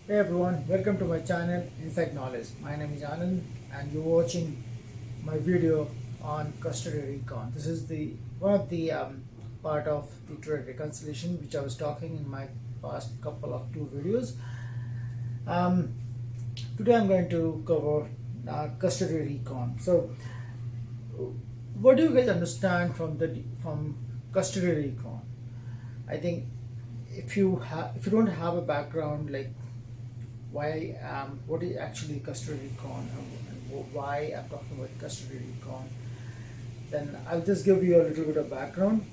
Hey everyone, welcome to my channel Inside Knowledge. My name is Anand and you're watching my video on custody recon. This is the one of the part of the trade reconciliation which I was talking in my past couple of two videos. Um, Today I'm going to cover custody recon. So, what do you guys understand from custody recon? I think if you don't have a background like why what is actually custody recon and why I'm talking about custody recon, then I'll just give you a little bit of background.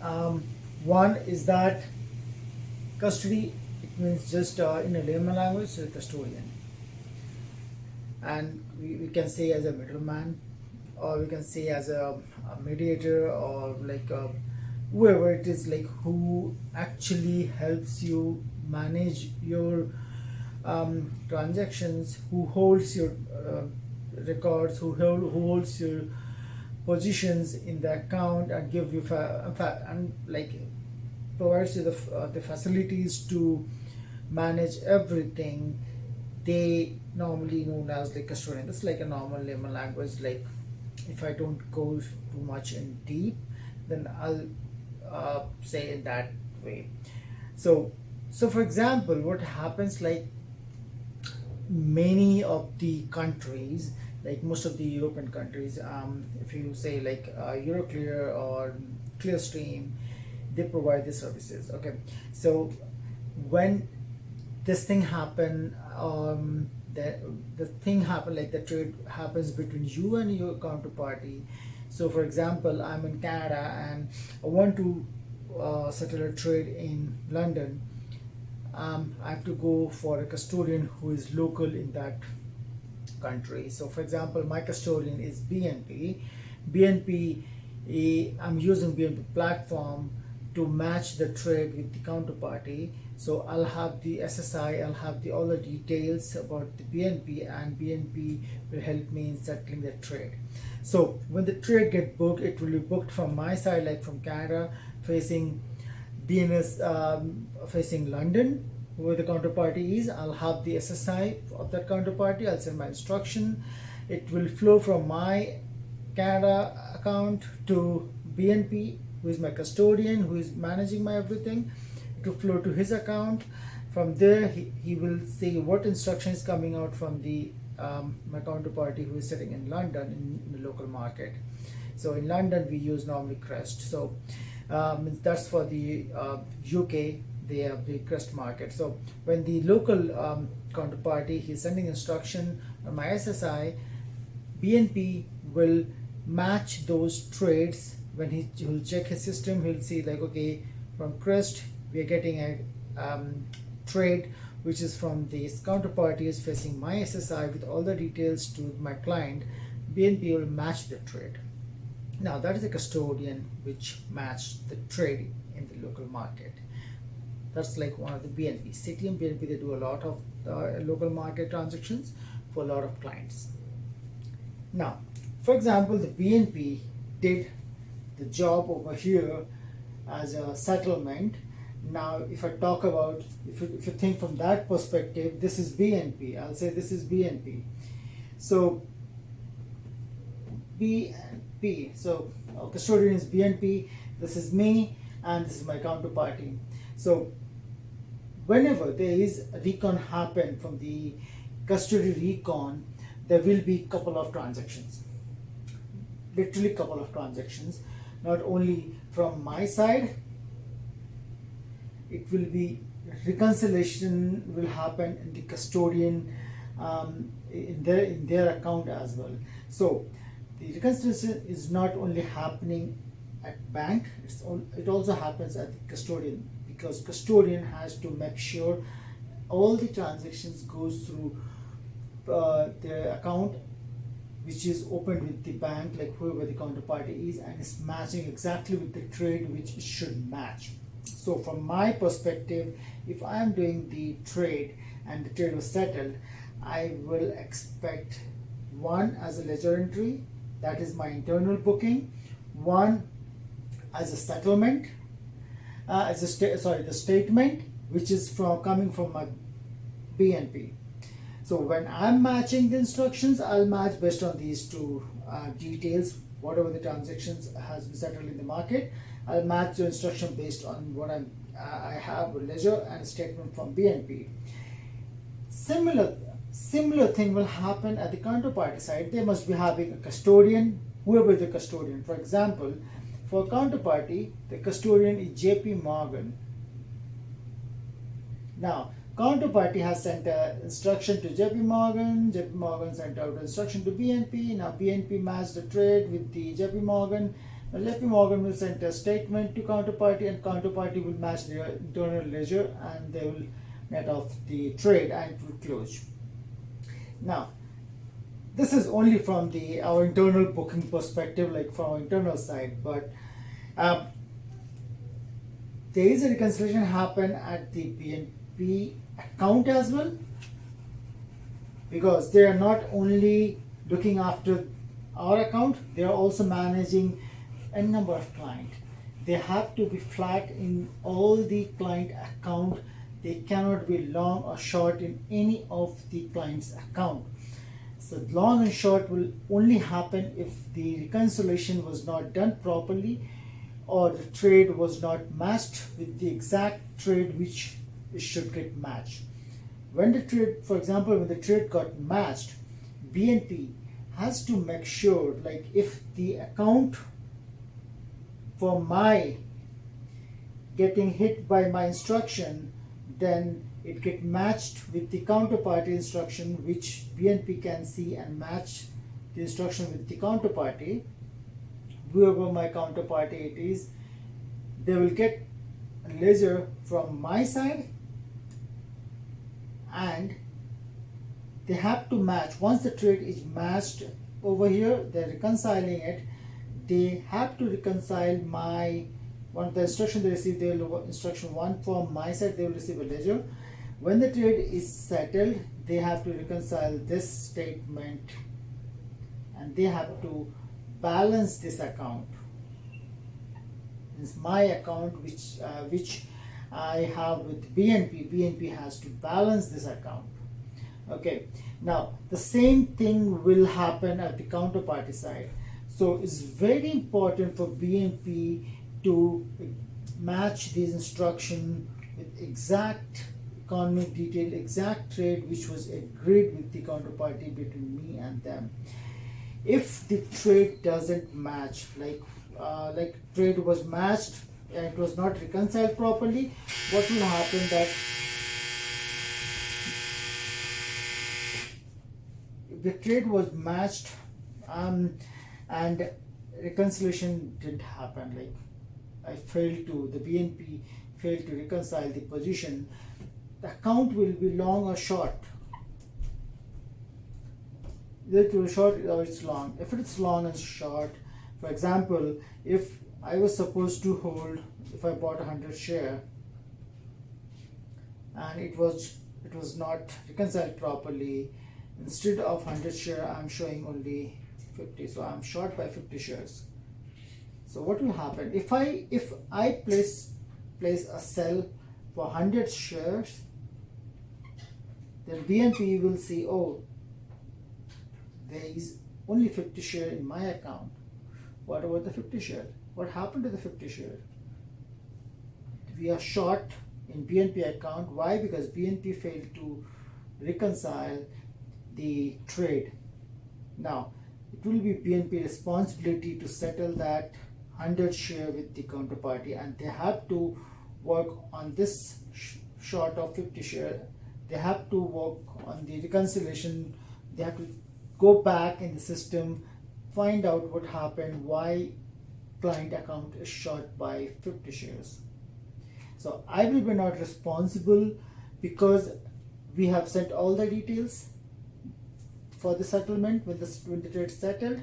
Um, One is that custody, it means just in a layman language, so custodian, and we can say as a middleman, or we can say as a mediator, or like whoever it is, like who actually helps you manage your transactions, who holds your records, who holds your positions in the account and give you and like provides you the facilities to manage everything. They normally known as the custodian. That's like a normal layman language. Like if I don't go too much in deep, then I'll say in that way. So for example, what happens, like many of the countries, like most of the European countries, if you say like Euroclear or Clearstream, they provide the services. Okay, so when this thing happen, the thing happen, like the trade happens between you and your counterparty. So for example, I'm in Canada and I want to settle a trade in London. I have to go for a custodian who is local in that country. So, for example, my custodian is BNP. BNP, I'm using BNP platform to match the trade with the counterparty. So I'll have the SSI, I'll have all the details about the BNP, and BNP will help me in settling the trade. So when the trade get booked, it will be booked from my side, like from Canada, facing DNS, facing London, where the counterparty is. I'll have the SSI of that counterparty. I'll send my instruction. It will flow from my Canada account to BNP, who is my custodian, who is managing my everything, to flow to his account. From there, he will see what instruction is coming out from the my counterparty who is sitting in London in the local market. So in London, we use normally Crest. So that's for the UK. They have the Crest market. So when the local counterparty, he's sending instruction on my SSI, BNP will match those trades. When he'll check his system, he'll see like, okay, from Crest we are getting a trade which is from this counterparty is facing my SSI with all the details to my client. BNP will match the trade. Now that is a custodian which matched the trade in the local market. That's like one of the BNP. Citi and BNP, they do a lot of local market transactions for a lot of clients. Now, for example, the BNP did the job over here as a settlement. Now, if I talk about, if you think from that perspective, this is BNP. I'll say this is BNP. So, BNP. So, custodian is BNP. This is me, and this is my counterparty. So, whenever there is a recon happen from the custody recon, there will be couple of transactions. Literally couple of transactions. Not only from my side, it will be reconciliation will happen in the custodian in their account as well. So the reconciliation is not only happening at bank, it also happens at the custodian, because custodian has to make sure all the transactions goes through the account which is opened with the bank, like whoever the counterparty is, and is matching exactly with the trade which it should match. So from my perspective, if I am doing the trade and the trade was settled, I will expect one as a ledger entry, that is my internal booking, one as a settlement, the statement which is from coming from my BNP. So when I'm matching the instructions, I'll match based on these two details. Whatever the transactions has been settled in the market, I'll match the instruction based on what I have a ledger and a statement from BNP. Similar thing will happen at the counterparty side. They must be having a custodian, whoever the custodian. For example, for counterparty, the custodian is JP Morgan. Now, counterparty has sent an instruction to JP Morgan. JP Morgan sent out an instruction to BNP. Now BNP matched the trade with the JP Morgan. Now JP Morgan will send a statement to counterparty, and counterparty will match their internal ledger, and they will net off the trade and it will close. Now, this is only from our internal booking perspective, like from our internal side, but there is a reconciliation happen at the BNP account as well, because they are not only looking after our account, they are also managing a number of clients. They have to be flat in all the client account. They cannot be long or short in any of the client's account. So long and short will only happen if the reconciliation was not done properly, or the trade was not matched with the exact trade which it should get matched. When the trade, for example, when the trade got matched, BNP has to make sure, like if the account for my getting hit by my instruction, then it get matched with the counterparty instruction, which BNP can see and match the instruction with the counterparty. Whoever my counterparty it is, they will get a ledger from my side, and they have to match. Once the trade is matched over here, they're reconciling it. They have to reconcile my one of the instruction they receive. They will instruction one from my side. They will receive a ledger. When the trade is settled, they have to reconcile this statement, and they have to balance this account. It's my account which I have with BNP. BNP has to balance this account. Okay. Now the same thing will happen at the counterparty side. So it's very important for BNP to match these instructions with exact economic detail, exact trade which was agreed with the counterparty between me and them. If the trade doesn't match, like trade was matched and it was not reconciled properly, what will happen that if the trade was matched and reconciliation didn't happen, like the BNP failed to reconcile the position, the account will be long or short. Either it will be short or it's long. If it's long and short, for example, if I was supposed to hold, if I bought 100 share and it was not reconciled properly, instead of 100 share I'm showing only 50, so I'm short by 50 shares. So what will happen if I place a sell for 100 shares, then BNP will see, oh, there is only 50 share in my account. What about the 50 share? What happened to the 50 share? We are short in BNP account. Why? Because BNP failed to reconcile the trade. Now, it will be BNP responsibility to settle that 100 share with the counterparty, and they have to work on this short of 50 share. They have to work on the reconciliation. They have to go back in the system, find out what happened, why client account is short by 50 shares. So I will be not responsible because we have sent all the details for the settlement when the trade settled.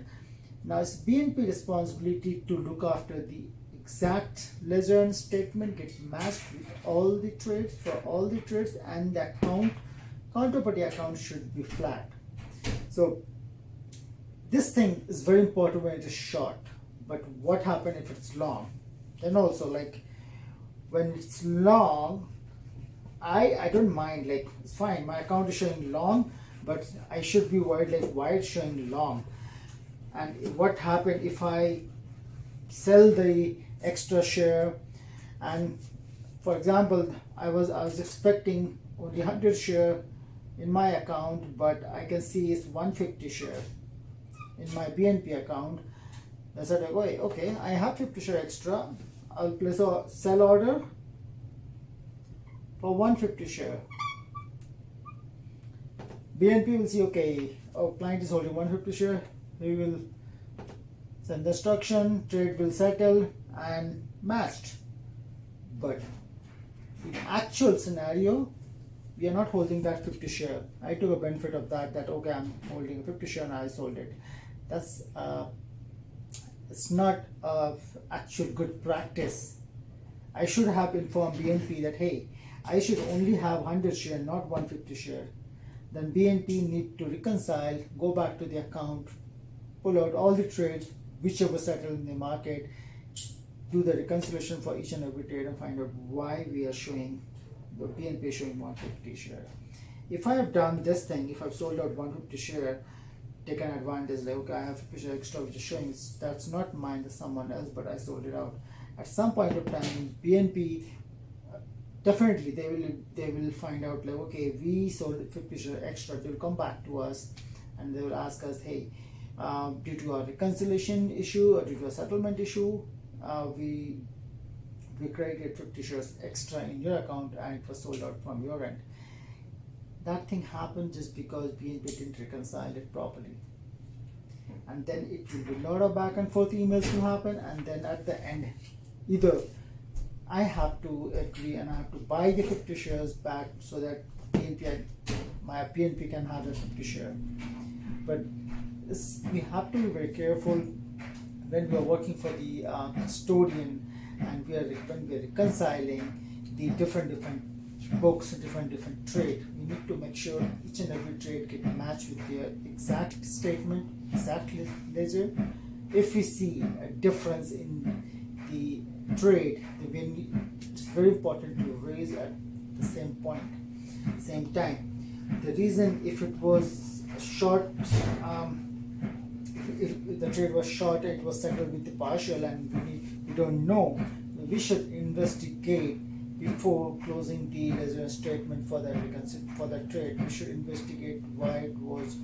Now it's BNP responsibility to look after the exact ledger and statement get matched with all the trades for all the trades, and the counterparty account should be flat. So this thing is very important when it is short, but what happens if it's long? Then also, like when it's long, I don't mind, like it's fine, my account is showing long, but I should be worried like why it's showing long, and what happened if I sell the extra share. And for example, I was expecting only 100 share in my account, but I can see it's 150 share in my BNP account. I said like, okay, I have 50 share extra, I'll place a sell order for 150 share. BNP will see, okay, our client is holding 150 share, we will send the instruction, trade will settle and matched. But in actual scenario, we are not holding that 50 share. I took a benefit of that, okay, I'm holding 50 share and I sold it. That's it's not actual good practice. I should have informed BNP that, hey, I should only have 100 share, not 150 share. Then BNP need to reconcile, go back to the account, pull out all the trades, whichever settled in the market, do the reconciliation for each and every trade and find out why we are showing, the BNP is showing 150 share. If I have done this thing, if I've sold out 150 share, taken advantage, like, okay, I have 50 share extra which is showing, that's not mine, that's someone else, but I sold it out. At some point of time, BNP, definitely they will find out like, okay, we sold 50 share extra. They'll come back to us and they will ask us, hey, due to a reconciliation issue or due to a settlement issue, we credited 50 shares extra in your account and it was sold out from your end. That thing happened just because BNP didn't reconcile it properly. And then it will be a lot of back and forth emails to happen, and then at the end, either I have to agree and I have to buy the 50 shares back so that my BNP can have the 50 share. But we have to be very careful when we are working for the custodian and when we are reconciling the different books, different trade. We need to make sure each and every trade get matched with their exact statement, exact ledger. If we see a difference in the trade, it's very important to raise at the same point, same time. The reason, if it was a short, if the trade was short, it was settled with the partial, and we don't know, we should investigate before closing the ledger statement for that trade. We should investigate why it was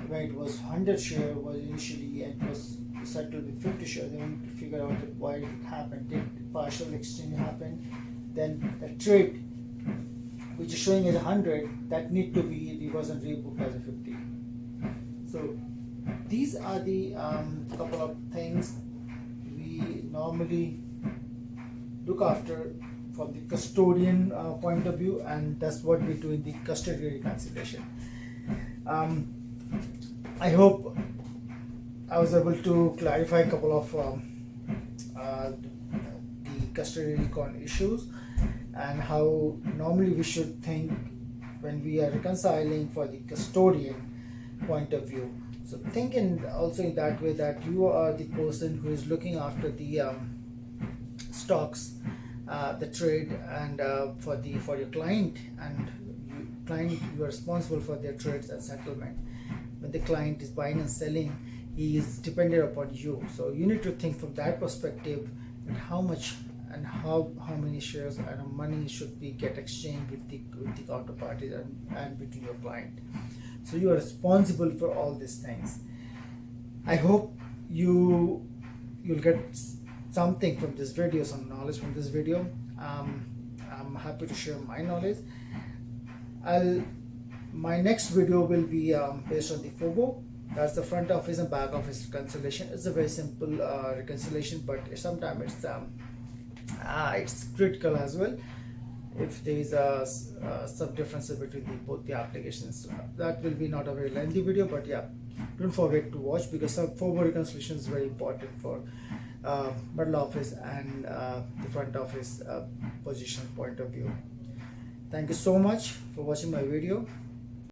100 share was initially and it was settled with 50 shares. They want to figure out why it happened. Did partial exchange happen? Then the trade which is showing as 100, that need to be reversed and rebooked as a 50. So these are the couple of things we normally look after from the custodian point of view, and that's what we do in the custody reconciliation. I hope I was able to clarify a couple of the custody recon issues and how normally we should think when we are reconciling for the custodian point of view. So think also in that way that you are the person who is looking after the stocks, the trade, and for your client, and you are responsible for their trades and settlement. When the client is buying and selling, he is dependent upon you. So you need to think from that perspective, and how much and how many shares and money should be get exchanged with the counterparties and between your client. So you are responsible for all these things. I hope you'll get something from this video, some knowledge from this video. I'm happy to share my knowledge. My next video will be based on the FOBO. That's the front office and back office reconciliation. It's a very simple reconciliation, but sometimes it's critical as well if there is some differences between both the applications. That will be not a very lengthy video, but yeah, don't forget to watch, because some FOBO reconciliation is very important for middle office and the front office position point of view. Thank you so much for watching my video.